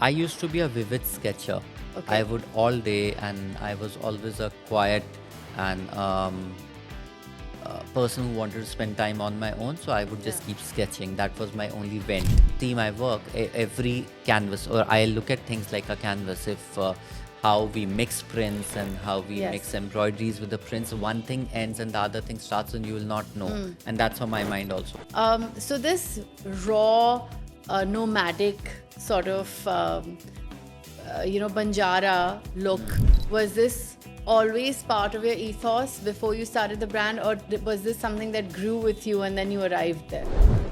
I used to be a vivid sketcher. Okay. I would all day, and I was always a quiet and person who wanted to spend time on my own. So I would just keep sketching. That was my only vent. See my work, every canvas, or I look at things like a canvas. If how we mix prints and how we Yes. mix embroideries with the prints, one thing ends and the other thing starts, and you will not know. And that's on my mind also. So this raw, nomadic sort of, Banjara look, was this always part of your ethos before you started the brand, or was this something that grew with you and then you arrived there?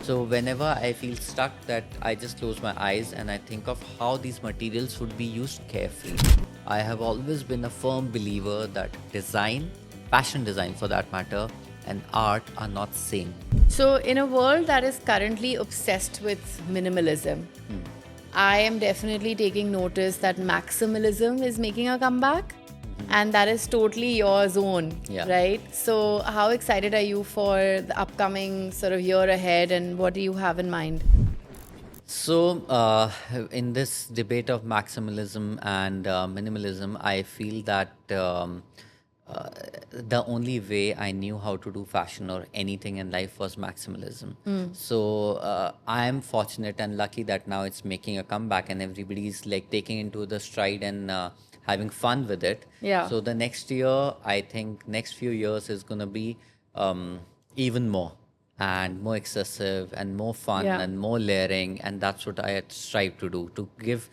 So whenever I feel stuck, that I just close my eyes and I think of how these materials would be used carefully. I have always been a firm believer that design, fashion design for that matter, and art are not same. So, in a world that is currently obsessed with minimalism, I am definitely taking notice that maximalism is making a comeback, and that is totally your zone, Yeah. right? So, how excited are you for the upcoming sort of year ahead, and what do you have in mind? So, in this debate of maximalism and minimalism, I feel that the only way I knew how to do fashion or anything in life was maximalism. So, I am fortunate and lucky that now it's making a comeback and everybody's like taking into the stride and having fun with it. Yeah. So, the next year, I think next few years is going to be even more and more excessive and more fun Yeah. and more layering, and that's what I strive to do, to give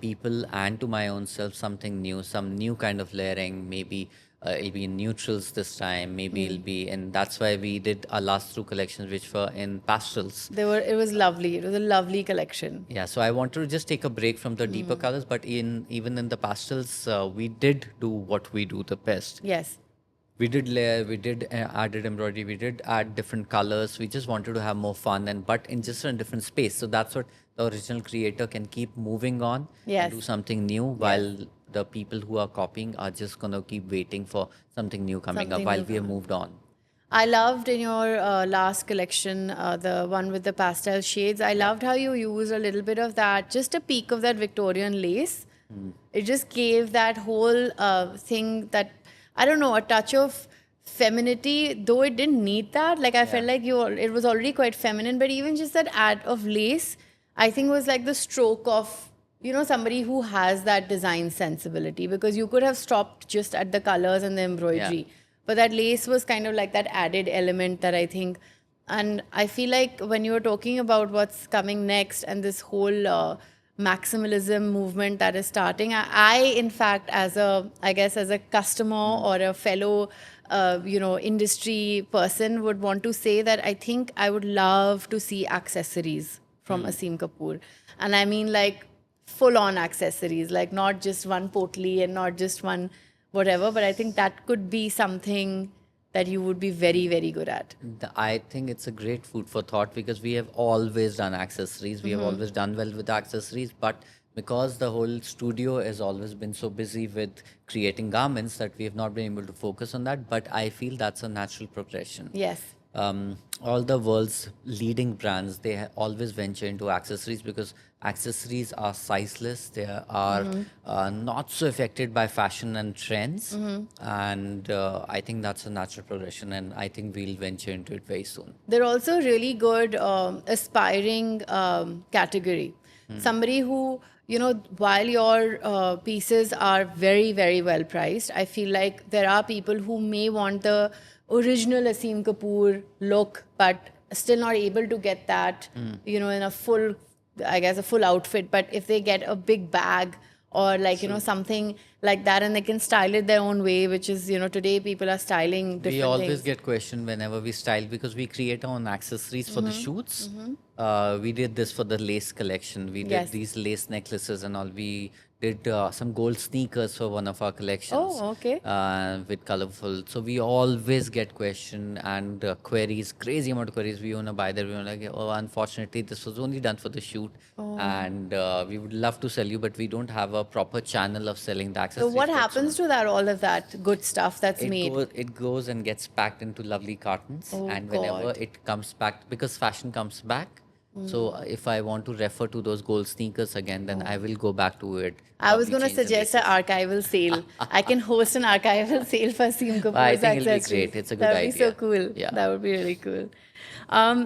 people and to my own self something new, some new kind of layering. Maybe it'll be in neutrals this time, maybe it'll be in, that's why we did our last two collections which were in pastels. It was lovely. It was a lovely collection. Yeah, so I wanted to just take a break from the deeper colors, but even in the pastels, we did do what we do the best. Yes. We did layer, we did added embroidery, we did add different colors. We just wanted to have more fun, and but in just a different space. So that's what the original creator can keep moving on Yes. and do something new, while the people who are copying are just gonna keep waiting for something new coming Something up while new we have moved on. I loved in your last collection, the one with the pastel shades. I loved how you used a little bit of that, just a peek of that Victorian lace. It just gave that whole thing that, I don't know, a touch of femininity, though it didn't need that. Like, I felt like it was already quite feminine, but even just that add of lace, I think was like the stroke of, somebody who has that design sensibility, because you could have stopped just at the colors and the embroidery. Yeah. But that lace was kind of like that added element that I think. And I feel like when you were talking about what's coming next and this whole maximalism movement that is starting, in fact, as a customer or a fellow, industry person, would want to say that I think I would love to see accessories from Aseem Kapoor. And I mean like full on accessories, like not just one potli and not just one whatever, but I think that could be something that you would be very, very good at. I think it's a great food for thought, because we have always done accessories. We have always done well with accessories, but because the whole studio has always been so busy with creating garments, that we have not been able to focus on that. But I feel that's a natural progression. Yes. All the world's leading brands, they always venture into accessories, because accessories are sizeless. They are not so affected by fashion and trends. And I think that's a natural progression, and I think we'll venture into it very soon. They're also really good aspiring category. Somebody who, while your pieces are very, very well priced, I feel like there are people who may want the original Aseem Kapoor look, but still not able to get that, in a full, a full outfit. But if they get a big bag or something like that, and they can style it their own way, which is, today people are styling different We always things. get questioned whenever we style, because we create our own accessories for the shoots. We did this for the lace collection. We did Yes. these lace necklaces and all. We did some gold sneakers for one of our collections. Oh, okay. With colorful. So we always get questioned and queries, crazy amount of queries. We want to buy that. We want like, oh, unfortunately, this was only done for the shoot, and we would love to sell you, but we don't have a proper channel of selling the So accessories. what for happens to that, all of that good stuff that's made? it goes and gets packed into lovely cartons, Oh, and whenever God. it comes back, because fashion comes back, So if I want to refer to those gold sneakers again, then I will go back to it, I was probably going to change the suggest an laces. archival sale. I can host an archival sale for Aseem But I Kapoor's think it'll be accessories. great. It's a good That would be so idea. cool. Yeah. That would be really cool.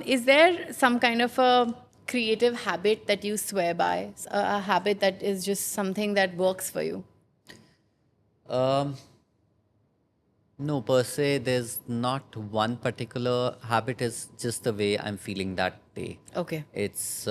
Is there some kind of a creative habit that you swear by? A habit that is just something that works for you? Um, no, per se, there's not one particular habit. Is just the way I'm feeling that day. Okay. It's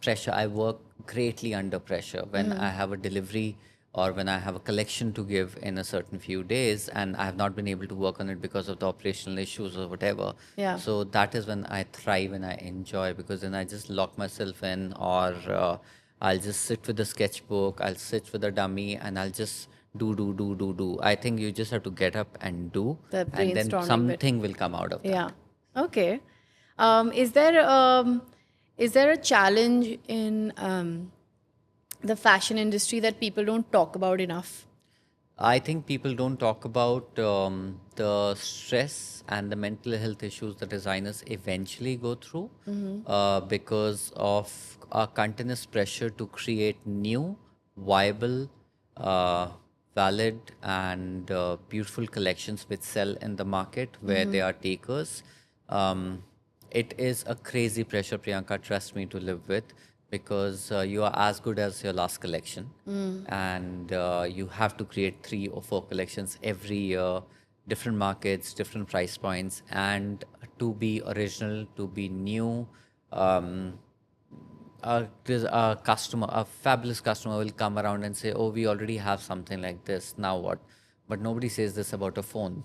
pressure. I work greatly under pressure when I have a delivery or when I have a collection to give in a certain few days, and I have not been able to work on it because of the operational issues or whatever. Yeah. So that is when I thrive and I enjoy, because then I just lock myself in, or I'll just sit with the sketchbook, I'll sit with the dummy, and I'll just do. I think you just have to get up and do, The and then brainstorming bit. something will come out of Yeah. that. Okay. Um, is there um, is there a challenge in the fashion industry that people don't talk about enough? I think people don't talk about the stress and the mental health issues the designers eventually go through because of a continuous pressure to create new, viable, uh, valid, and beautiful collections which sell in the market where they are takers. Um, it is a crazy pressure, Priyanka, trust me, to live with, because you are as good as your last collection. And you have to create 3 or 4 collections every year, different markets, different price points, and to be original, to be new. Um, a customer, a fabulous customer will come around and say, "Oh, we already have something like this. Now what?" But nobody says this about a phone.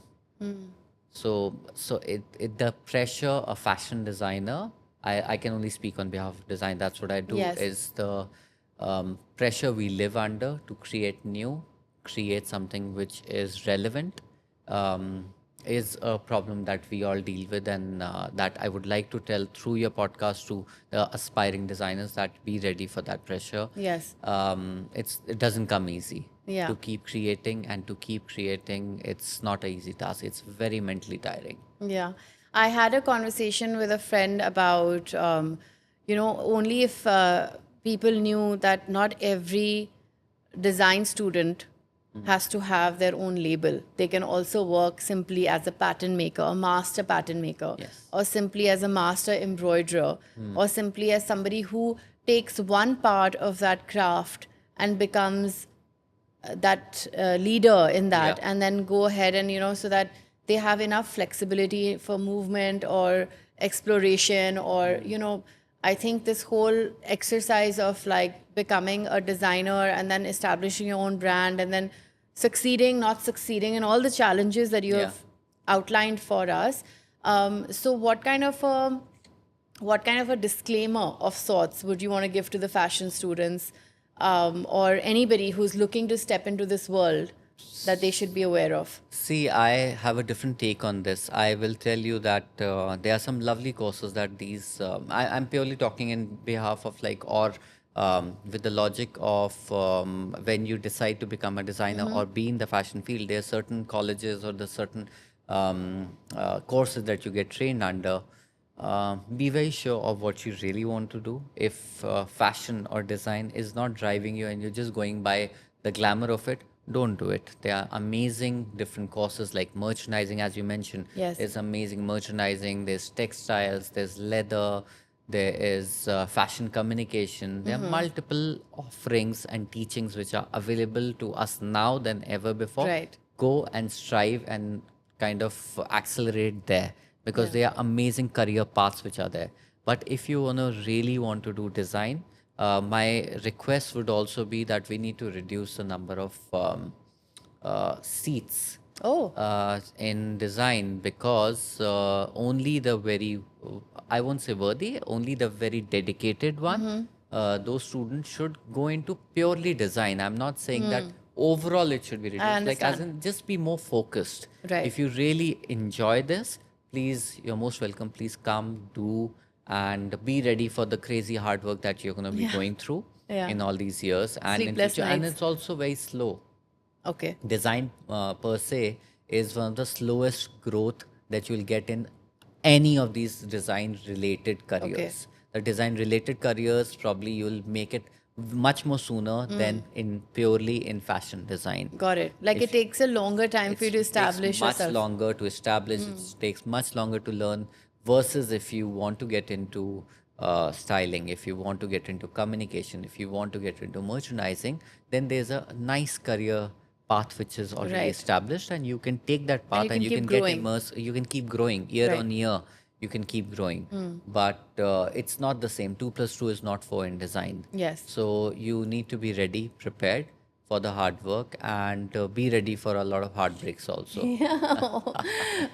So the pressure of fashion designer, I can only speak on behalf of design. That's what I do. Yes. Is the pressure we live under to create new, create something which is relevant, is a problem that we all deal with, and that I would like to tell through your podcast to the aspiring designers that be ready for that pressure. Yes. It doesn't come easy Yeah. to keep creating and to keep creating. It's not an easy task. It's very mentally tiring. Yeah. I had a conversation with a friend about, only if people knew that not every design student has to have their own label. They can also work simply as a pattern maker, a master pattern maker, Yes. or simply as a master embroiderer, or simply as somebody who takes one part of that craft and becomes that leader in that, Yeah. and then go ahead and so that they have enough flexibility for movement or exploration, or I think this whole exercise of like becoming a designer and then establishing your own brand and then succeeding, not succeeding, and all the challenges that you Yeah. have outlined for us. So what kind of a disclaimer of sorts would you want to give to the fashion students, or anybody who's looking to step into this world, that they should be aware of? See, I have a different take on this. I will tell you that there are some lovely courses that these. I'm purely talking in behalf of like, or with the logic of when you decide to become a designer or be in the fashion field, there are certain colleges or the certain courses that you get trained under. Be very sure of what you really want to do. If fashion or design is not driving you and you're just going by the glamour of it, don't do it. There are amazing different courses like merchandising, as you mentioned. Yes. There's amazing merchandising, there's textiles, there's leather, there is fashion communication. There are multiple offerings and teachings which are available to us now than ever before. Right. Go and strive and kind of accelerate there, because Yeah. there are amazing career paths which are there. But if you really want to do design, my request would also be that we need to reduce the number of seats Oh. in design, because only the very, I won't say worthy, only the very dedicated one, those students should go into purely design. I'm not saying that overall it should be reduced, like as understand. in just be more focused. Right. If you really enjoy this, please, you're most welcome. Please come, do, and be ready for the crazy hard work that you're going to be going through Yeah. in all these years and in Sleepless future. And nights. it's also very slow. Okay. Design per se is one of the slowest growth that you'll get in any of these design related careers. the design related careers, probably you'll make it much more sooner than in purely in fashion design. Got it. Like it If takes a longer time for you to it takes establish much yourself. longer to establish, it takes much longer to learn, versus if you want to get into styling, if you want to get into communication, if you want to get into merchandising, then there's a nice career path which is already Right. established, and you can take that And path you and can you keep can get growing. immersed, you can keep growing year Right. on year, you can keep growing. But it's not the same. 2 plus 2 is not 4 in design. Yes. So you need to be ready, prepared for the hard work, and be ready for a lot of heartbreaks also.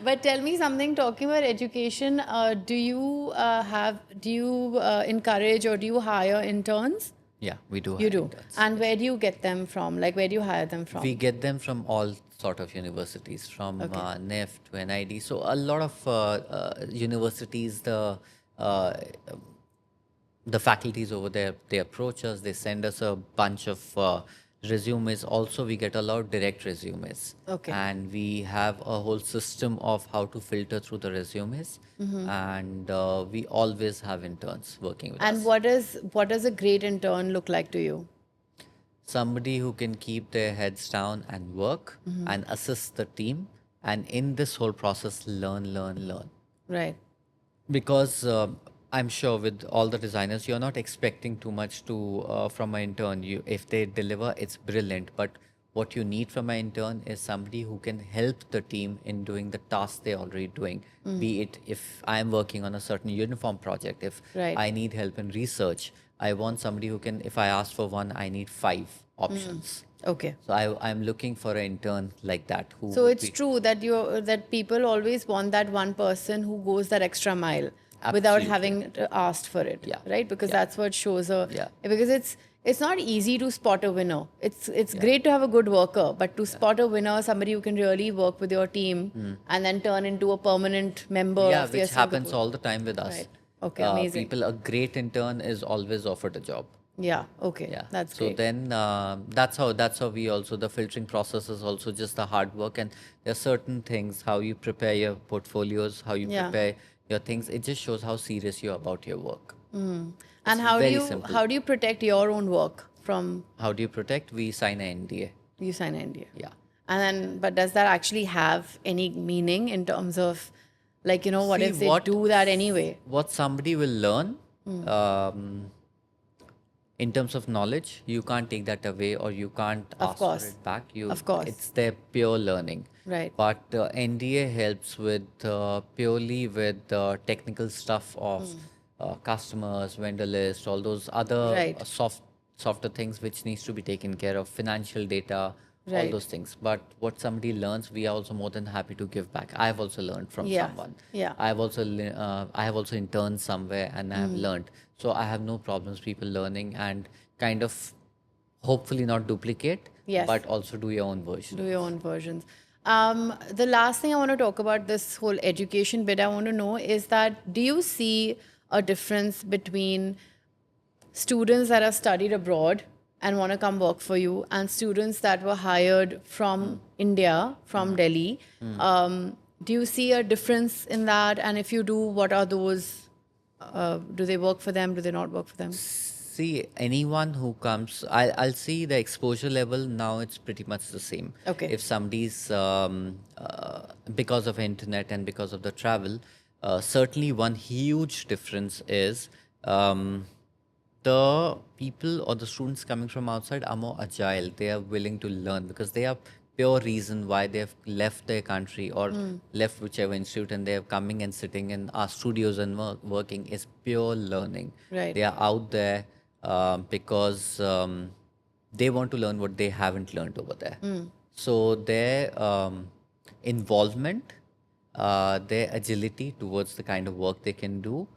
But tell me something, talking about education, do you encourage or do you hire interns? Yeah, we do You hire do. interns. And where do you get them from? Like, where do you hire them We from? get them from all sort of universities, from Okay. NEF to NID. So a lot of universities, uh, the faculties over there, they approach us, they send us a bunch of resumes. Also, we get a lot of direct resumes. Okay. And we have a whole system of how to filter through the resumes. And we always have interns working with And us. what does a great intern look like to you? Somebody who can keep their heads down and work and assist the team, and in this whole process learn. Right. Because I'm sure with all the designers, you're not expecting too much to from an intern. You, if they deliver, it's brilliant, but what you need from an intern is somebody who can help the team in doing the tasks they're already doing. Be it if I'm working on a certain uniform project, if Right. I need help in research, I want somebody who can, if I ask for one, I need 5 options. Okay. So I'm looking for an intern like that who So would it's be true that that people always want that one person who goes that extra mile without absolutely. having asked for it, Yeah. right? Because Yeah. that's what shows a Yeah. because it's not easy to spot a winner. It's great to have a good worker, but to spot a winner, somebody who can really work with your team and then turn into a permanent member Yeah, of the which Aseem happens Kapoor. all the time with us. Right. Okay, amazing. People, a great intern is always offered a job. Yeah, okay. Yeah. That's So great. then that's how we also, the filtering process is also just the hard work, and there are certain things, how you prepare your portfolios, how you Yeah. prepare your things. It just shows how serious you're about your work. And It's how do very you simple. how do you protect your own work from How do you protect? We sign an NDA. you sign NDA? Yeah. And then, but does that actually have any meaning in terms of, like, what See, if they do that anyway? what somebody will learn, um, in terms of knowledge, you can't take that away, or you can't Of ask for course. it back. Of course. It's their pure learning. Right. But NDA helps with purely with technical stuff of customers, vendor list, all those other Right. softer things which needs to be taken care of, financial data, all Right. those things. But what somebody learns, we are also more than happy to give back. I have also learned from Yeah. someone. Yeah. I have also interned somewhere, and I have learned. So I have no problems people learning, and kind of hopefully not duplicate, Yes. but also do your own version. Do your own versions. The last thing I want to talk about this whole education bit, I want to know is that, do you see a difference between students that have studied abroad and want to come work for you and students that were hired from India, from Delhi? Do you see a difference in that? And if you do, what are those? Do they work for them? Do they not work for them? See, anyone who comes, I'll see the exposure level now. It's pretty much the same. Okay. If somebody's because of internet and because of the travel, certainly one huge difference is the people or the students coming from outside are more agile. They are willing to learn because they are pure reason why they have left their country or left whichever institute, and they are coming and sitting in our studios and working is pure learning. Right. They are out there because they want to learn what they haven't learned over there. So their involvement, their agility towards the kind of work they can do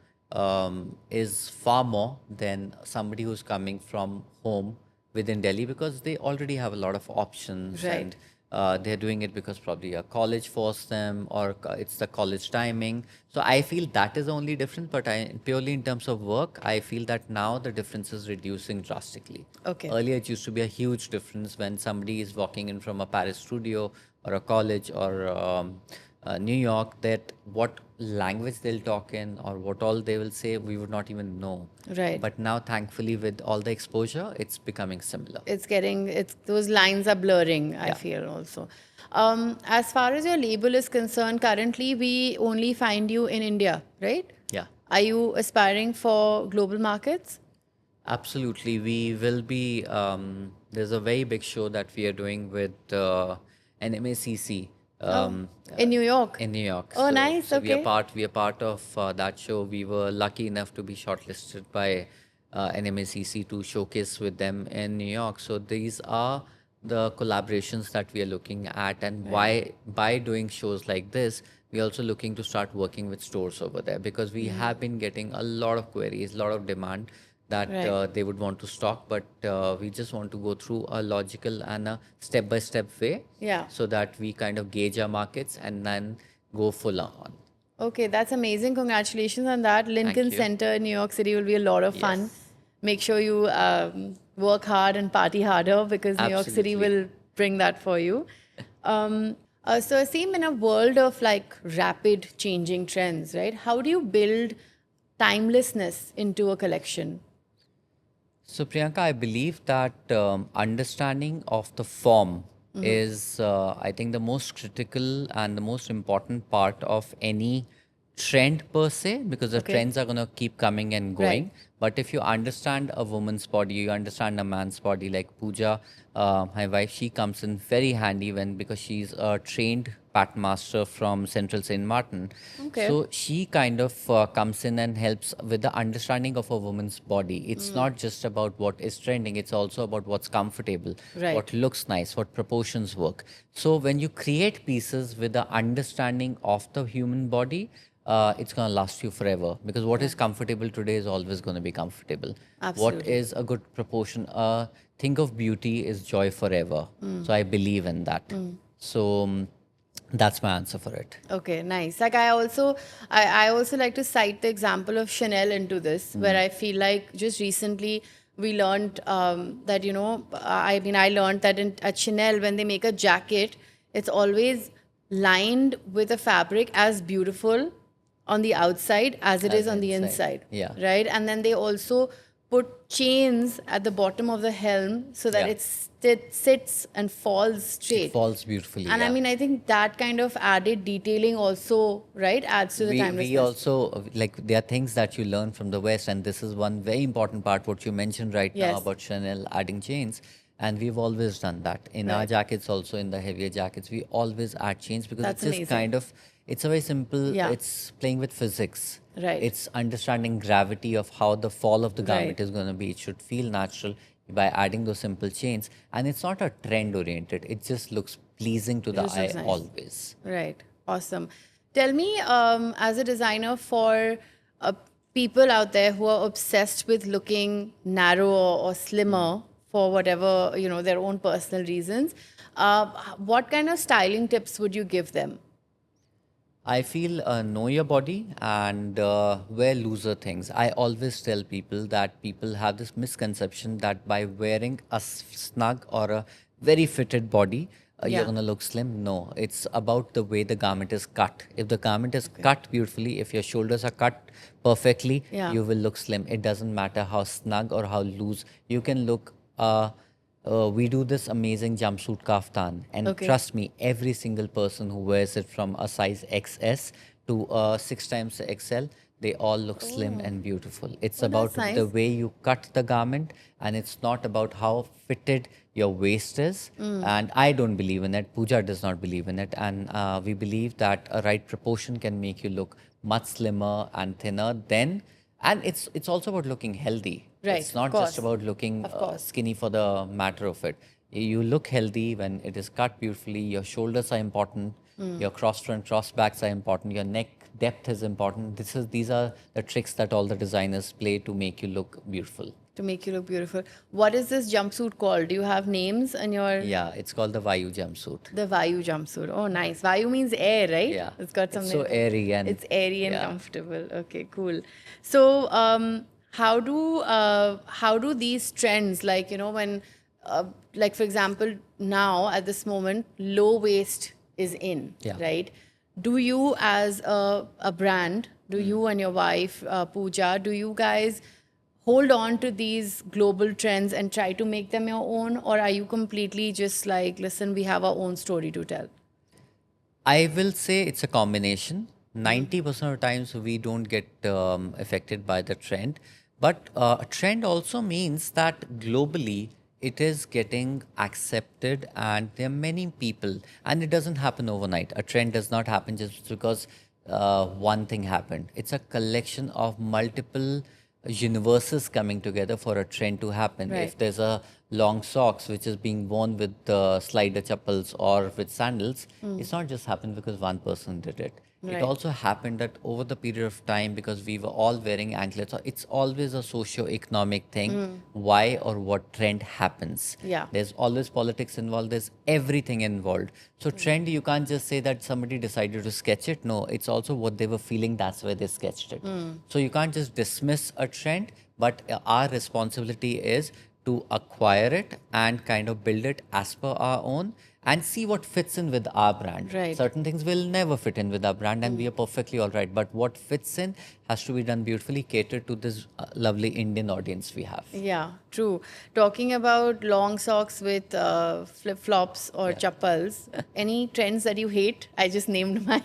is far more than somebody who's coming from home within Delhi, because they already have a lot of options. Right. And they're doing it because probably a college forced them, or it's the college timing. So I feel that is the only difference. But purely in terms of work, I feel that now the difference is reducing drastically. Okay. Earlier, it used to be a huge difference when somebody is walking in from a Paris studio or a college or New York, that what language they'll talk in or what all they will say, we would not even know. Right. But now, thankfully, with all the exposure, it's becoming similar. It's those lines are blurring, I Yeah. feel also. As far as your label is concerned, currently we only find you in India, right? Yeah. Are you aspiring for global markets? Absolutely. We will be, there's a very big show that we are doing with NMACC Oh, in New York. in New York. Oh, So, nice. so Okay. we are part of that show. We were lucky enough to be shortlisted by NMACC to showcase with them in New York. So these are the collaborations that we are looking at, and why by doing shows like this, we're also looking to start working with stores over there, because we have been getting a lot of queries, a lot of demand that Right. they would want to stock, but we just want to go through a logical and a step-by-step way, Yeah. so that we kind of gauge our markets and then go full on. Okay, that's amazing. Congratulations on that. Lincoln you. Center in New York City will be a lot of fun. Yes. Make sure you work hard and party harder, because New York City Absolutely. will bring that for you. So, Aseem, in a world of like rapid changing trends, right? How do you build timelessness into a collection? So, Priyanka, I believe that understanding of the form is, I think, the most critical and the most important part of any trend per se, because the Okay. trends are going to keep coming and going. Right. But if you understand a woman's body, you understand a man's body, like Pooja, my wife, she comes in very handy because she's a trained pat master from Central St. Martin. Okay. So she kind of comes in and helps with the understanding of a woman's body. It's not just about what is trending, it's also about what's comfortable, Right. what looks nice, what proportions work. So when you create pieces with the understanding of the human body, it's going to last you forever, because what is comfortable today is always going to be comfortable. What Absolutely. is a good proportion? Think of beauty is joy forever. So I believe in that. So that's my answer for it. Okay, nice. Like I also like to cite the example of Chanel into this, where I feel like just recently we learned that I learned that at Chanel, when they make a jacket, it's always lined with a fabric as beautiful on the outside as it As is on the inside. Yeah. Right, and then they also put chains at the bottom of the helm so that Yeah. it sits and falls straight. It falls beautifully. And I yeah. mean, I think that kind of added detailing also, right, adds to the we timelessness. also like, there are things that you learn from the West, and this is one very important part what you mentioned right now Yes. about Chanel adding chains. And we've always done that in our Right. jackets, also in the heavier jackets. We always add chains, because That's it's just amazing. kind of, it's a very simple, Yeah. it's playing with physics. Right. It's understanding gravity of how the fall of the garment Right. is going to be. It should feel natural by adding those simple chains. And it's not a trend oriented, it just looks pleasing to the just eye looks nice. always. Right. Awesome. Tell me, as a designer, for people out there who are obsessed with looking narrow or slimmer for whatever, their own personal reasons, what kind of styling tips would you give them? I feel know your body and wear looser things. I always tell people that people have this misconception that by wearing a snug or a very fitted body, Yeah. you're going to look slim. No, it's about the way the garment is cut. If the garment is cut beautifully, if your shoulders are cut perfectly, Yeah. you will look slim. It doesn't matter how snug or how loose. You can look. We do this amazing jumpsuit kaftan, and Okay. trust me, every single person who wears it from a size XS to a 6 times XL, they all look slim and beautiful. It's Oh, about that's the nice. way you cut the garment, and it's not about how fitted your waist is. And I don't believe in it. Pooja does not believe in it, and we believe that a right proportion can make you look much slimmer and thinner. And it's also about looking healthy. Right, It's of not course. just about looking Of course. skinny for the matter of it. You look healthy when it is cut beautifully. Your shoulders are important. Your cross front, cross backs are important. Your neck depth is important. These are the tricks that all the designers play to make you look beautiful. To make you look beautiful. What is this jumpsuit called? Do you have names in your... Yeah, it's called the Vayu jumpsuit. The Vayu jumpsuit. Oh, nice. Vayu means air, right? Yeah, It's got it's something. so airy and It's airy and yeah. comfortable. Okay, cool. So, how do these trends, like, when, like, for example, now at this moment, low waist is in, Yeah. right? do you as a brand, do you and your wife, Pooja, do you guys hold on to these global trends and try to make them your own? Or are you completely just like, listen, we have our own story to tell? I will say it's a combination. 90% of times we don't get affected by the trend. But a trend also means that globally it is getting accepted, and there are many people, and it doesn't happen overnight. A trend does not happen just because one thing happened. It's a collection of multiple universes coming together for a trend to happen. Right. If there's a long socks which is being worn with slider chappals or with sandals, it's not just happened because one person did it. It Right. also happened that over the period of time, because we were all wearing anklets, it's always a socio-economic thing, why or what trend happens. Yeah. There's always politics involved, there's everything involved. So trend, you can't just say that somebody decided to sketch it. No, it's also what they were feeling, that's why they sketched it. So you can't just dismiss a trend, but our responsibility is to acquire it and kind of build it as per our own and see what fits in with our brand. Right. Certain things will never fit in with our brand, and we are perfectly all right. But what fits in has to be done beautifully, catered to this lovely Indian audience we have. Yeah, true. Talking about long socks with flip-flops or chappals, any trends that you hate? I just named mine.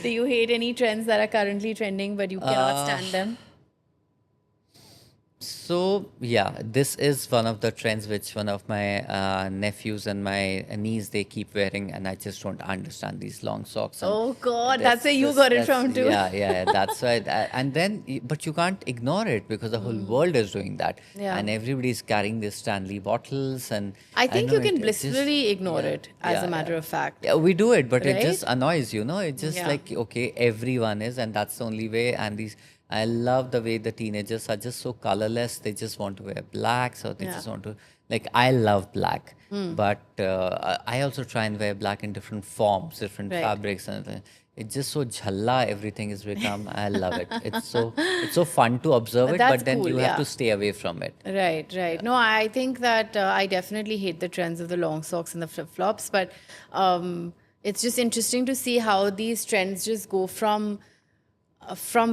Do you hate any trends that are currently trending but you cannot stand them? So yeah, this is one of the trends which one of my nephews and my niece, they keep wearing, and I just don't understand these long socks. And Oh God, that's where you got it from too. Yeah, that's why. And then, but you can't ignore it because the whole world is doing that, Yeah. and everybody's carrying these Stanley bottles, and I think know you can it just- blissfully ignore it, as a matter yeah. of fact. Yeah, we do it, but it just Right? annoys you, no? It's just Yeah. like, okay, everyone is, and that's the only way. And these, I love the way the teenagers are just so colorless. They just want to wear black, so they Yeah. just want to, like, I love black, but I also try and wear black in different forms, different Right. fabrics, and it's just so jhalla. Everything has become. I love it. It's so fun to observe it, That's but then cool, you have yeah. to stay away from it. Right, right. No, I think that I definitely hate the trends of the long socks and the flip-flops, but it's just interesting to see how these trends just go from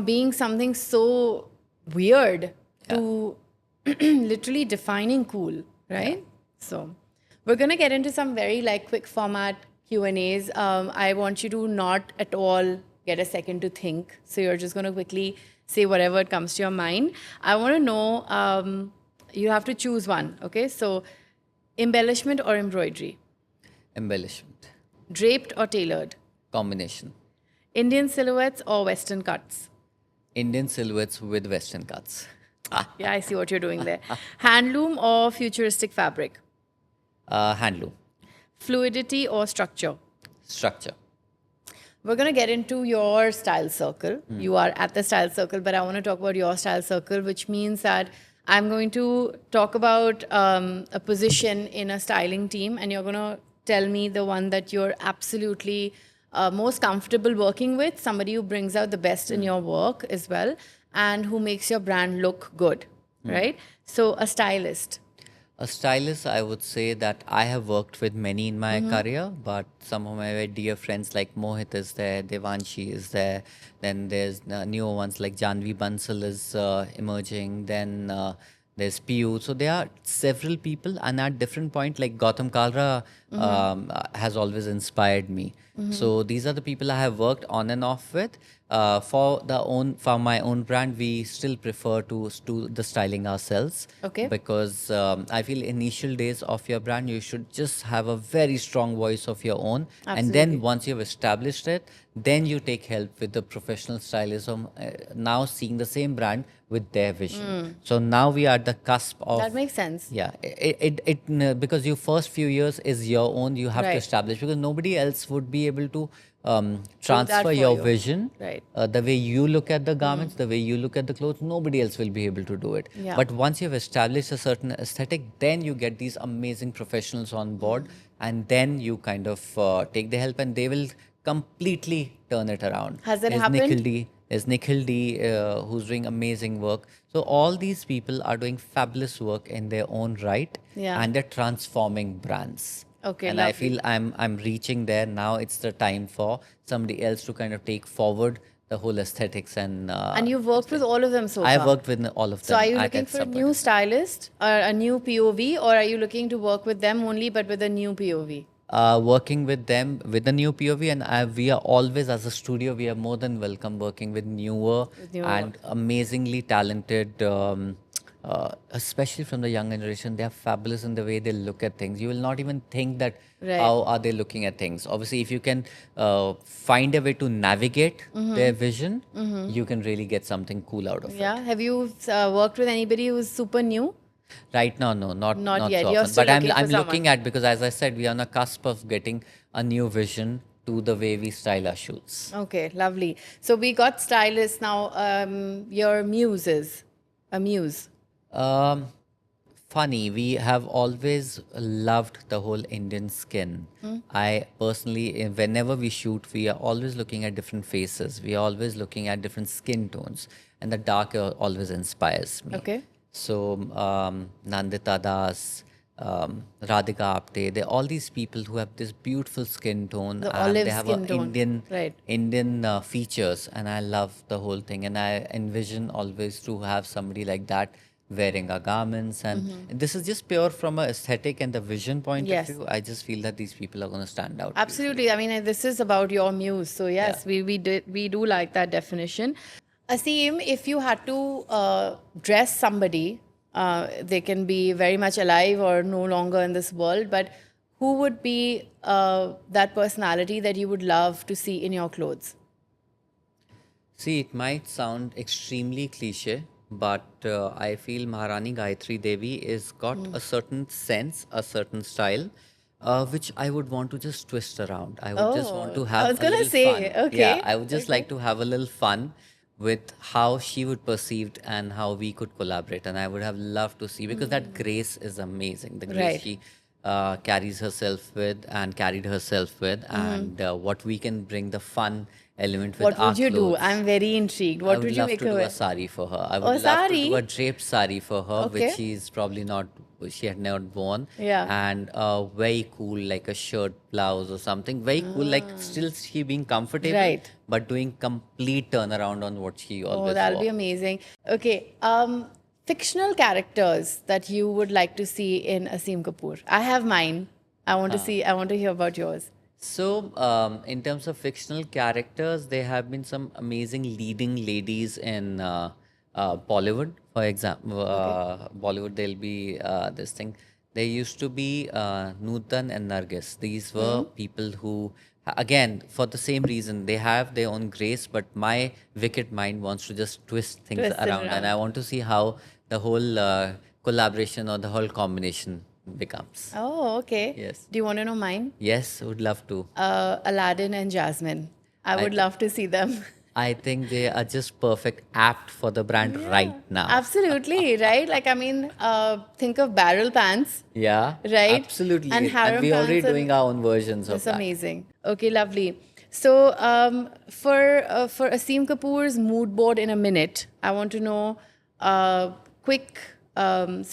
being something so weird to literally defining cool, right? So we're gonna get into some very like quick format Q&As. I want you to not at all get a second to think. So you're just gonna quickly say whatever comes to your mind. I want to know. You have to choose one. Okay, so embellishment or embroidery, Embellishment, draped or tailored, combination, Indian silhouettes or Western cuts. Indian silhouettes with Western cuts. Yeah, I see what you're doing there. Handloom or futuristic fabric, Handloom, fluidity or structure. structure. We're going to get into your style circle. You are at the style circle, but I want to talk about your style circle, which means that I'm going to talk about a position in a styling team, and you're going to tell me the one that you're absolutely most comfortable working with, somebody who brings out the best in your work as well, and who makes your brand look good, right? So, a stylist. A stylist, I would say that I have worked with many in my career, but some of my very dear friends like Mohit is there, Devanshi is there, then there's newer ones like Janvi Bansal is emerging, then there's Piyu. So there are several people, and at different point, like Gautam Kalra has always inspired me. So these are the people I have worked on and off with. For my own brand, we still prefer to do the styling ourselves. Okay. Because I feel initial days of your brand, you should just have a very strong voice of your own, and Absolutely. then once you've established it, then you take help with the professional stylism. Now seeing the same brand with their vision. So now we are at the cusp of. That makes sense. Yeah, because your first few years is your own, you have to Right. establish, because nobody else would be able to that transfer for your you. vision. Right. The way you look at the garments, the way you look at the clothes, nobody else will be able to do it. Yeah. But once you've established a certain aesthetic, then you get these amazing professionals on board, and then you kind of take the help, and they will completely turn it around. Has that There's happened? There's Nikhil D, who's doing amazing work. So all these people are doing fabulous work in their own right, Yeah. and they're transforming brands. Okay, And I lovely. feel I'm reaching there now. It's the time for somebody else to kind of take forward the whole aesthetics and And you've worked with all of them so I have far. worked with all of So are them you looking at for a some point new in time. stylist or a new POV, or are you looking to work with them only but with a new POV? Working with them with the new POV, and we are always, as a studio, we are more than welcome working with newer With new and work. amazingly talented, especially from the young generation. They are fabulous in the way they look at things. You will not even think that Right. how are they looking at things. Obviously, if you can find a way to navigate their vision, you can really get something cool out of Yeah. it. Have you worked with anybody who's super new? Right now, no, not Not not yet. so You're often. still But I'm looking for I'm someone. looking at, because as I said, we are on the cusp of getting a new vision to the way we style our shoots. Okay, lovely. So we got stylists now. Your muse is a muse. Um, Funny, we have always loved the whole Indian skin. I personally, whenever we shoot, we are always looking at different faces. We are always looking at different skin tones, and the dark always inspires me. Okay. So, Nandita Das, Radhika Apte, they're all these people who have this beautiful skin tone, The and they olive have a skin tone. Right. Indian features, and I love the whole thing. And I envision always to have somebody like that wearing our garments, and this is just pure from a aesthetic and the vision point of Yes. view. I just feel that these people are going to stand out beautifully. Absolutely. I mean, this is about your muse. So Yeah. yes, we do like that definition. Aseem, if you had to dress somebody, they can be very much alive or no longer in this world, but who would be that personality that you would love to see in your clothes? See, it might sound extremely cliche, but I feel Maharani Gayatri Devi is got a certain sense, a certain style, which I would want to just twist around. I would just want Oh, to I have was a gonna little say, fun. Yeah, okay, I would just okay. like to have a little fun with how she would perceived and how we could collaborate. And I would have loved to see, because that grace is amazing. The grace Right. she carries herself with and carried herself with, and what we can bring the fun element with What our would you do? clothes. I'm very intrigued. I What would would you love make to her do a wear? sari for her. I would Oh, love to do a sari. draped sari for her, which Okay. she's probably not, she had never worn. Yeah. And very cool, like a shirt, blouse, or something. Very cool, like still she being comfortable, Right. but doing complete turnaround on what she Oh, always that'll be wore. amazing. Okay. Fictional characters that you would like to see in Aseem Kapoor. I have mine. I want to see. I want to hear about yours. So, in terms of fictional characters, there have been some amazing leading ladies in Bollywood. For example, Okay. Bollywood, there'll be this thing. There used to be Nutan and Nargis. These were people who, again, for the same reason, they have their own grace, but my wicked mind wants to just twist things Twist it around, and I around. want to see how the whole collaboration or the whole combination becomes. Oh, okay. Yes. Do you want to know mine? Yes, would love to. Aladdin and Jasmine. I I would th- love to see them. I think they are just perfect, apt for the brand right Yeah, now. absolutely, right? Like, I mean, think of barrel pants, Yeah, right? And absolutely. And harem we're already pants, doing and our own versions of that's that. amazing. Okay, lovely. So, for Aseem Kapoor's mood board in a minute, I want to know quick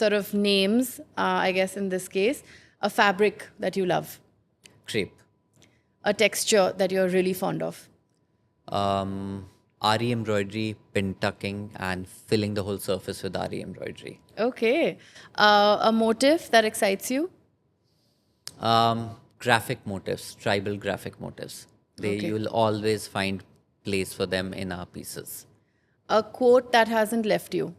sort of names. I guess in this case, a fabric that you love, Crepe. a texture that you're really fond of. RE embroidery, pin tucking, and filling the whole surface with RE embroidery. Okay, a motif that excites you. Graphic motifs, tribal graphic motifs. Okay. You'll always find place for them in our pieces. A quote that hasn't left you.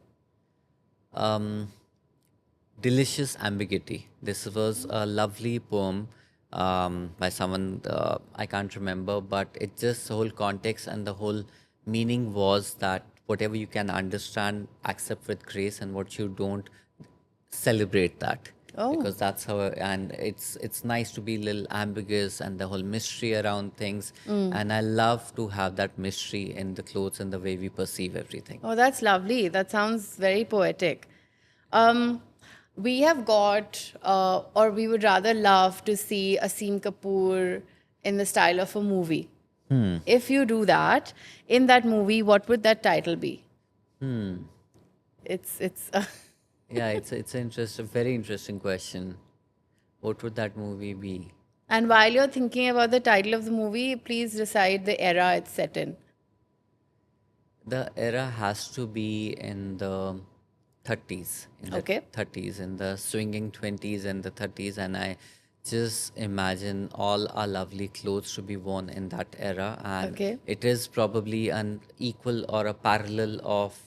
Delicious ambiguity. This was a lovely poem by someone, I can't remember, but it just, the whole context and the whole meaning was that whatever you can understand, accept with grace, and what you don't, celebrate that. Oh. Because that's how, and it's nice to be a little ambiguous and the whole mystery around things. And I love to have that mystery in the clothes and the way we perceive everything. Oh, that's lovely. That sounds very poetic. We have got, or we would rather love to see Aseem Kapoor in the style of a movie. If you do that, in that movie, what would that title be? It's Yeah, it's a very interesting question. What would that movie be? And while you're thinking about the title of the movie, please decide the era it's set in. The era has to be in the 30s, Okay. in the swinging 20s and the 30s, and I just imagine all our lovely clothes to be worn in that era, and Okay. it is probably an equal or a parallel of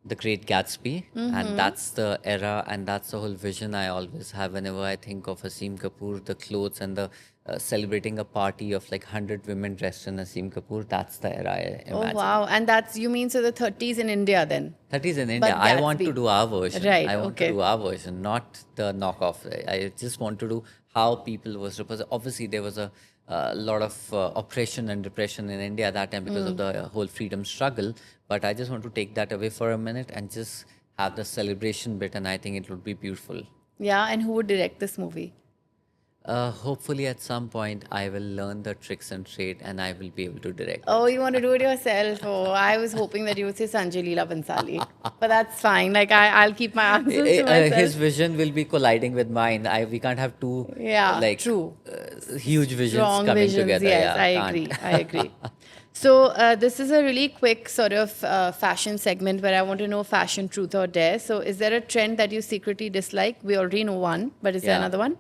the Great Gatsby, and that's the era, and that's the whole vision I always have whenever I think of Aseem Kapoor, the clothes and the celebrating a party of like 100 women dressed in Aseem Kapoor. That's the era I Oh, imagine. wow. And that's, you mean, so the 30s in India then? 30s in India. But I want to Gatsby. do our version. Right, I want to okay. do our version, not the knockoff. I just want to do how people was represented. Obviously, there was a lot of oppression and depression in India at that time because of the whole freedom struggle. But I just want to take that away for a minute and just have the celebration bit, and I think it would be beautiful. Yeah, and who would direct this movie? Hopefully, at some point, I will learn the tricks and trade, and I will be able to direct Oh, it. you want to do it yourself? Oh, I was hoping that you would say Sanjay Leela Bhansali. But that's fine. Like, I'll keep my answers to His myself. vision will be colliding with mine. We can't have two Yeah, like true. huge visions Strong coming visions. together. Yes, Yeah, I can't. agree. I agree. So, this is a really quick sort of fashion segment where I want to know fashion truth or dare. So, is there a trend that you secretly dislike? We already know one, but is there Yeah. another one?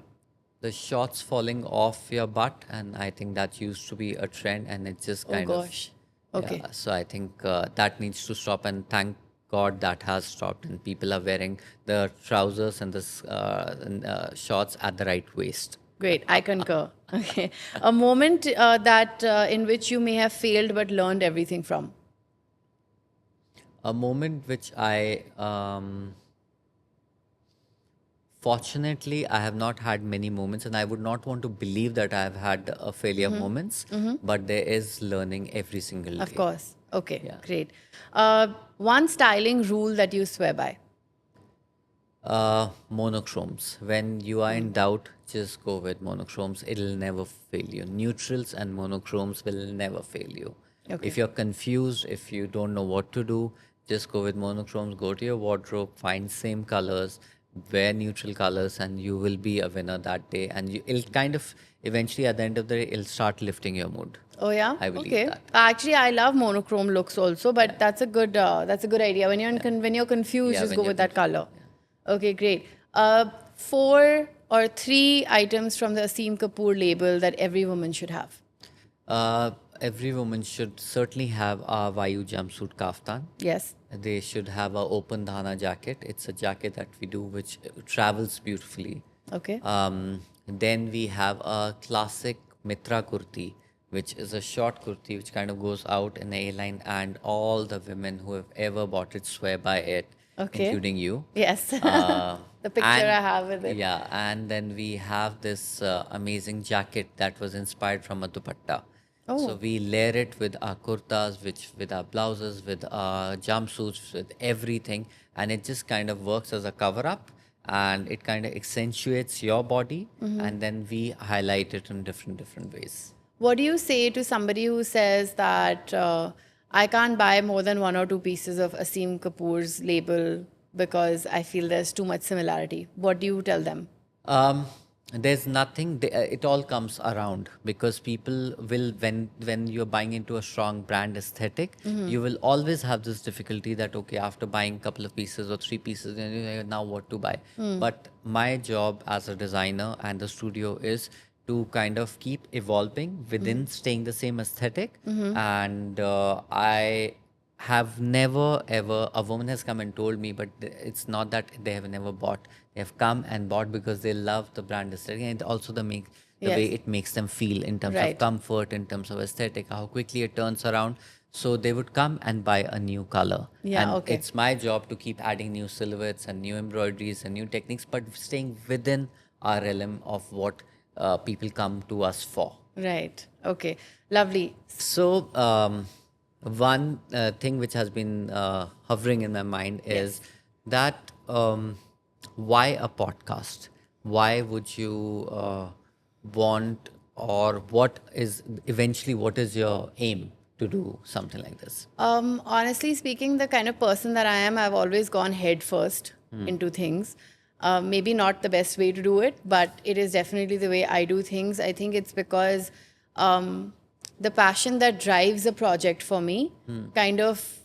The shots falling off your butt, and I think that used to be a trend, and it just Oh, kind of gosh. Okay. yeah. So I think that needs to stop, and thank God that has stopped, and people are wearing the trousers and the shorts at the right waist. Great. I concur. Okay. A moment that in which you may have failed but learned everything from. A moment which I fortunately, I have not had many moments, and I would not want to believe that I have had a failure moments, but there is learning every single Of day. course. Okay. Yeah. Great. One styling rule that you swear by. Monochromes. When you are in doubt, just go with monochromes. It'll never fail you. Neutrals and monochromes will never fail you. Okay. If you're confused, if you don't know what to do, just go with monochromes. Go to your wardrobe, find same colors, wear neutral colors, and you will be a winner that day. And it'll kind of eventually, at the end of the day, it'll start lifting your mood. Oh yeah. I believe Okay. that. Actually, I love monochrome looks also, but that's a good idea. When when you're confused, Yeah, just when go you're with that color. Okay, great. Four or three items from the Aseem Kapoor label that every woman should have. Every woman should certainly have a Vayu jumpsuit kaftan. Yes. They should have a open dhana jacket. It's a jacket that we do which travels beautifully. Okay. Then we have a classic mitra kurti, which is a short kurti which kind of goes out in a line, and all the women who have ever bought it swear by it, Okay. including you. Yes. Uh, The picture and- I have with it. Yeah, and then we have this amazing jacket that was inspired from a dupatta. So we layer it with our kurtas, with our blouses, with our jumpsuits, with everything, and it just kind of works as a cover up, and it kind of accentuates your body, and then we highlight it in different ways. What do you say to somebody who says that I can't buy more than one or two pieces of Aseem Kapoor's label because I feel there's too much similarity? What do you tell them? There's nothing. It all comes around because people will, when you're buying into a strong brand aesthetic, you will always have this difficulty that okay, after buying a couple of pieces or three pieces, now what to buy. But my job as a designer and the studio is to kind of keep evolving within staying the same aesthetic, and I have never ever a woman has come and told me, but it's not that they have never bought. They have come and bought because they love the brand aesthetic, and also the way Yes. it makes them feel in terms of Right. comfort, in terms of aesthetic, how quickly it turns around. So they would come and buy a new color. Yeah, And okay. it's my job to keep adding new silhouettes and new embroideries and new techniques, but staying within our realm of what people come to us for. Right. Okay. Lovely. So, one thing which has been hovering in my mind is that why a podcast? Why would you want, or what is your aim to do something like this? Honestly speaking, the kind of person that I am, I've always gone head first into things. Maybe not the best way to do it, but it is definitely the way I do things. I think it's because the passion that drives a project for me kind of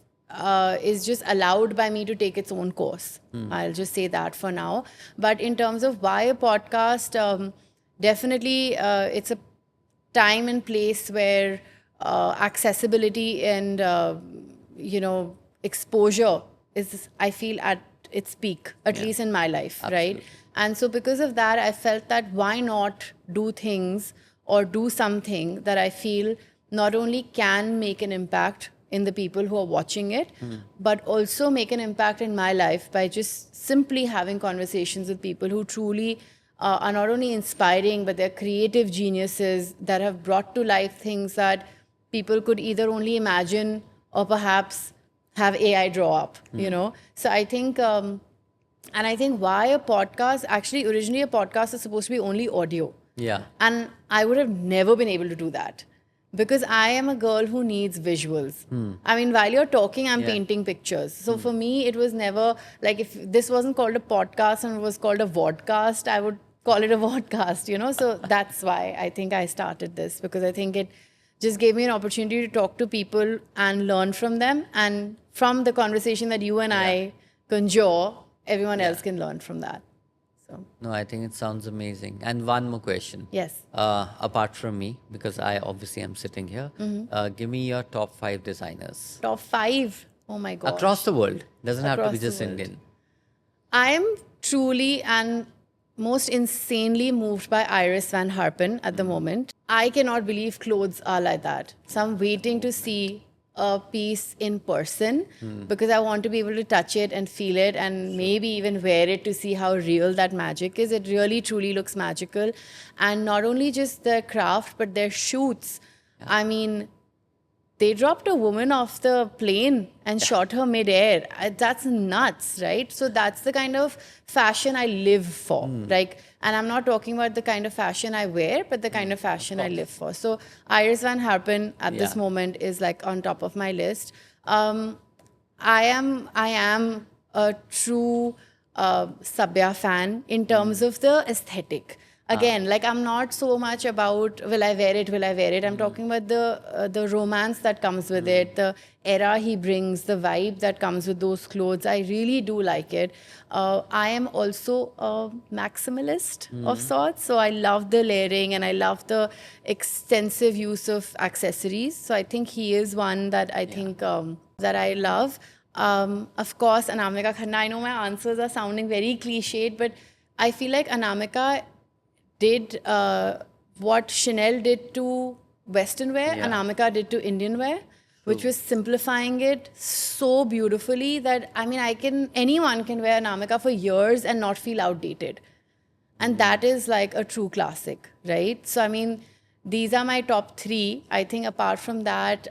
is just allowed by me to take its own course. I'll just say that for now. But in terms of why a podcast, definitely it's a time and place where accessibility and exposure is, I feel, at its peak, at least in my life, right? And so because of that, I felt that why not do things or do something that I feel not only can make an impact in the people who are watching it, but also make an impact in my life by just simply having conversations with people who truly are not only inspiring, but they're creative geniuses that have brought to life things that people could either only imagine or perhaps have AI draw up, So I think, and I think why a podcast, actually originally a podcast is supposed to be only audio. Yeah. And I would have never been able to do that because I am a girl who needs visuals. I mean, while you're talking, I'm painting pictures. So for me, it was never like if this wasn't called a podcast and it was called a vodcast, I would call it a vodcast, So that's why I think I started this, because I think it just gave me an opportunity to talk to people and learn from them. And from the conversation that you and I conjure, everyone else can learn from that. So No, I think it sounds amazing. And one more question. yes. Apart from me, because I obviously am sitting here, give me your top 5 designers Top 5. Oh my God. across the world. Doesn't have to be Across the just world. Indian. I am truly and most insanely moved by Iris Van Harpen at the moment. I cannot believe clothes are like that. So I'm waiting to see a piece in person because I want to be able to touch it and feel it and maybe even wear it to see how real that magic is. It really truly looks magical. And not only just their craft, but their shoots. I mean, they dropped a woman off the plane and shot her midair. That's nuts, right? So that's the kind of fashion I live for. And I'm not talking about the kind of fashion I wear, but the kind of fashion I live for. So Iris Van Harpen at this moment is like on top of my list. I am a true Sabya fan in terms of the aesthetic. Again, like I'm not so much about will I wear it. I'm talking about the romance that comes with it, the era he brings, the vibe that comes with those clothes. I really do like it. I am also a maximalist of sorts, so I love the layering and I love the extensive use of accessories. So I think he is one that I think that I love. Of course, Anamika Khanna. I know my answers are sounding very cliched, but I feel like Anamika did what Chanel did to Western wear, Anamika did to Indian wear, which was simplifying it so beautifully that, I mean, anyone can wear Anamika for years and not feel outdated. And that is like a true classic, right? So, I mean, these are my top 3. I think apart from that,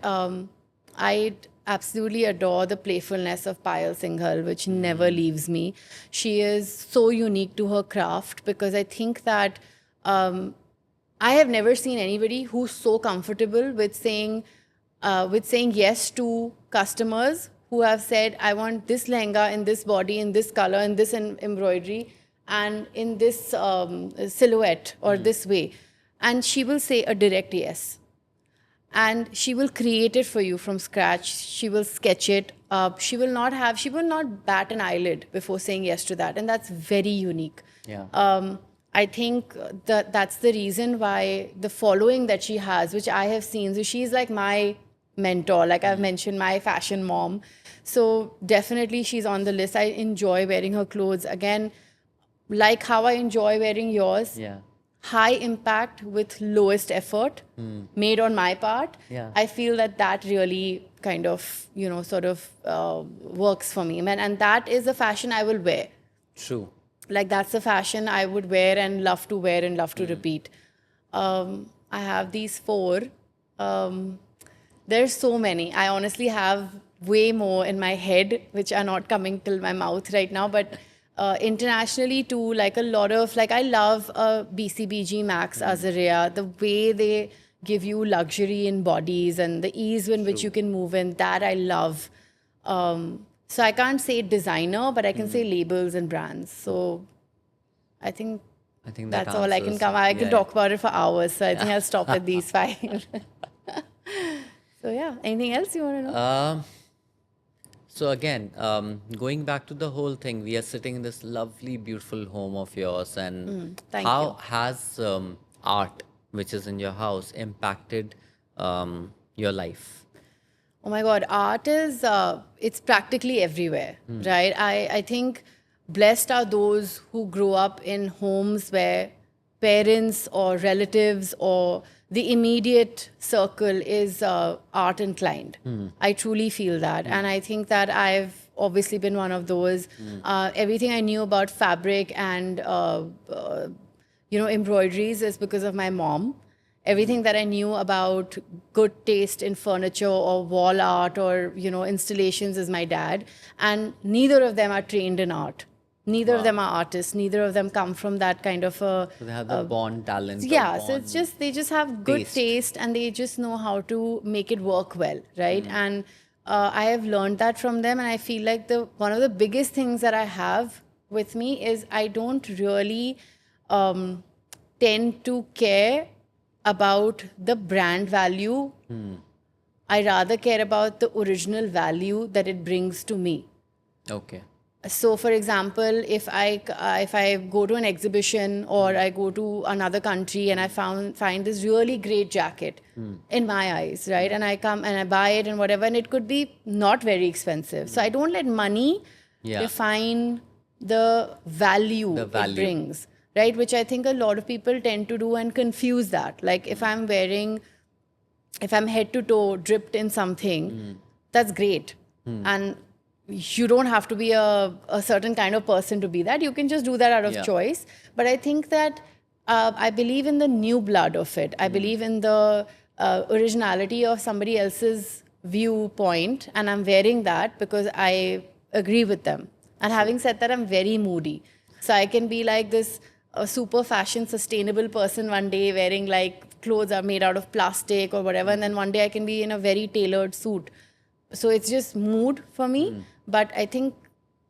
I absolutely adore the playfulness of Payal Singhal, which never leaves me. She is so unique to her craft because I think that I have never seen anybody who's so comfortable with saying yes to customers who have said, I want this lehenga in this body, in this color, in this embroidery, and in this silhouette or this way. And she will say a direct yes. And she will create it for you from scratch. She will sketch it. She will not bat an eyelid before saying yes to that. And that's very unique. Yeah. I think that's the reason why the following that she has, which I have seen, so she's like my mentor, like I've mentioned, my fashion mom. So definitely she's on the list. I enjoy wearing her clothes. Again, like how I enjoy wearing yours. Yeah. High impact with lowest effort made on my part. Yeah. I feel that really kind of, sort of works for me. And that is the fashion I will wear. True. Like that's the fashion I would wear and love to wear and love to repeat. I have these 4. There's so many. I honestly have way more in my head, which are not coming till my mouth right now. But internationally too, like a lot of, like I love BCBG Max Azarea, the way they give you luxury in bodies and the ease in which you can move in, that I love. So I can't say designer, but I can say labels and brands. So I think I think that that's all I can answers. come. I can Yeah. talk about it for hours. So I think I'll stop at these five. So yeah, anything else you want to know? So again, going back to the whole thing, we are sitting in this lovely, beautiful home of yours, and Thank how you. has art, which is in your house, impacted your life? Oh my God, art is, it's practically everywhere, right? I think blessed are those who grow up in homes where parents or relatives or the immediate circle is art inclined. I truly feel that. And I think that I've obviously been one of those. Everything I knew about fabric and embroideries is because of my mom. Everything that I knew about good taste in furniture or wall art or, installations is my dad. And neither of them are trained in art. Neither of them are artists. Neither of them come from that kind of a. So they have the born talent or Yeah, so born they just have good taste. taste and they just know how to make it work well, right? And I have learned that from them, and I feel like the one of the biggest things that I have with me is I don't really tend to care about the brand value. I rather care about the original value that it brings to me. Okay. So, for example, if I go to an exhibition or I go to another country and I find this really great jacket in my eyes, right? And I come and I buy it and whatever, and it could be not very expensive. So I don't let money Yeah. define the value The it value. brings, right? Which I think a lot of people tend to do and confuse that. Like if I'm head to toe dripped in something, that's great. And you don't have to be a certain kind of person to be that. You can just do that out of Yeah. choice. But I think that I believe in the new blood of it. I believe in the originality of somebody else's viewpoint. And I'm wearing that because I agree with them. And having said that, I'm very moody. So I can be like this super fashion sustainable person one day wearing like clothes are made out of plastic or whatever. And then one day I can be in a very tailored suit. So it's just mood for me. But I think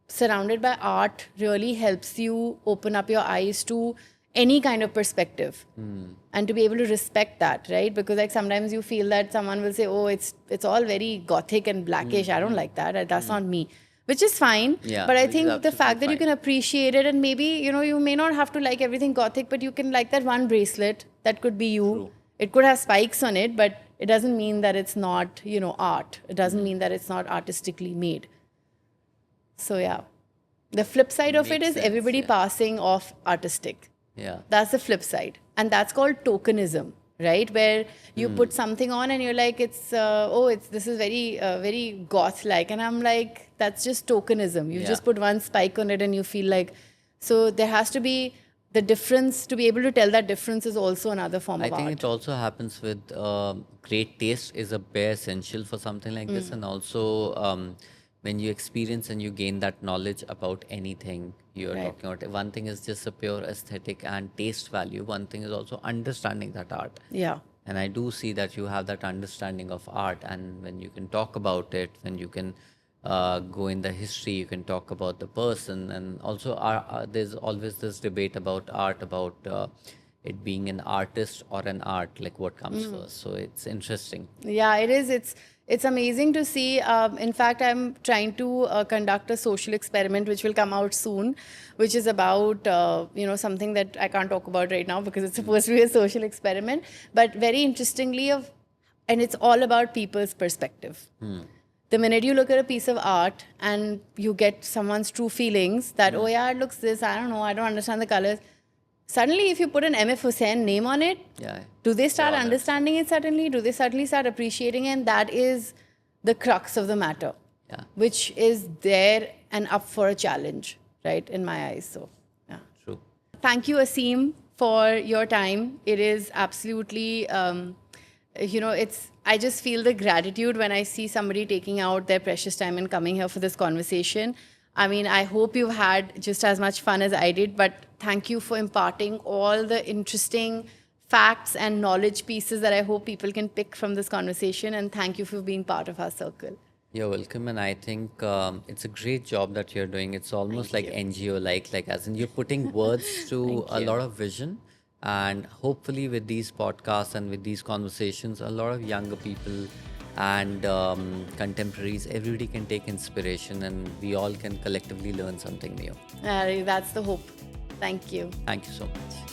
surrounded by art really helps you open up your eyes to any kind of perspective and to be able to respect that, right? Because like sometimes you feel that someone will say, oh, it's all very gothic and blackish. I don't like that. That's not me, which is fine. Yeah, But I which is think the absolutely fact that you fine. can appreciate it, and maybe, you may not have to like everything gothic, but you can like that one bracelet. That could be you. True. It could have spikes on it, but it doesn't mean that it's not, art. It doesn't mean that it's not artistically made. So yeah, the flip side of it Makes is sense, everybody yeah. passing off artistic. Yeah. That's the flip side. And that's called tokenism, right? Where you put something on and you're like, this is very, very goth-like. And I'm like, that's just tokenism. You Yeah. just put one spike on it and you feel like, so there has to be the difference. To be able to tell that difference is also another form I of think art. it also happens with great taste is a bare essential for something like this, and also when you experience and you gain that knowledge about anything you're Right. talking about. One thing is just a pure aesthetic and taste value. One thing is also understanding that art. Yeah. And I do see that you have that understanding of art, and when you can talk about it, when you can go in the history, you can talk about the person, and also there's always this debate about art, about it being an artist or an art, like what comes first. So it's interesting. Yeah, it is. It's amazing to see. In fact, I'm trying to conduct a social experiment, which will come out soon, which is about something that I can't talk about right now because it's supposed to be a social experiment. But very interestingly, and it's all about people's perspective. The minute you look at a piece of art and you get someone's true feelings that, oh yeah, it looks this, I don't know, I don't understand the colors. Suddenly, if you put an M.F. Hussain name on it, Yeah. do they start all understanding it suddenly? Do they suddenly start appreciating it? And that is the crux of the matter, Yeah. which is there and up for a challenge, right, in my eyes. So, yeah. True. Thank you, Aseem, for your time. It is absolutely, I just feel the gratitude when I see somebody taking out their precious time and coming here for this conversation. I mean, I hope you've had just as much fun as I did, but thank you for imparting all the interesting facts and knowledge pieces that I hope people can pick from this conversation. And thank you for being part of our circle. You're welcome, and I think it's a great job that you're doing. It's almost Thank like you. NGO, like as in you're putting words to Thank a you. lot of vision, and hopefully with these podcasts and with these conversations, a lot of younger people and contemporaries, everybody can take inspiration, and we all can collectively learn something new. That's the hope. Thank you. Thank you so much.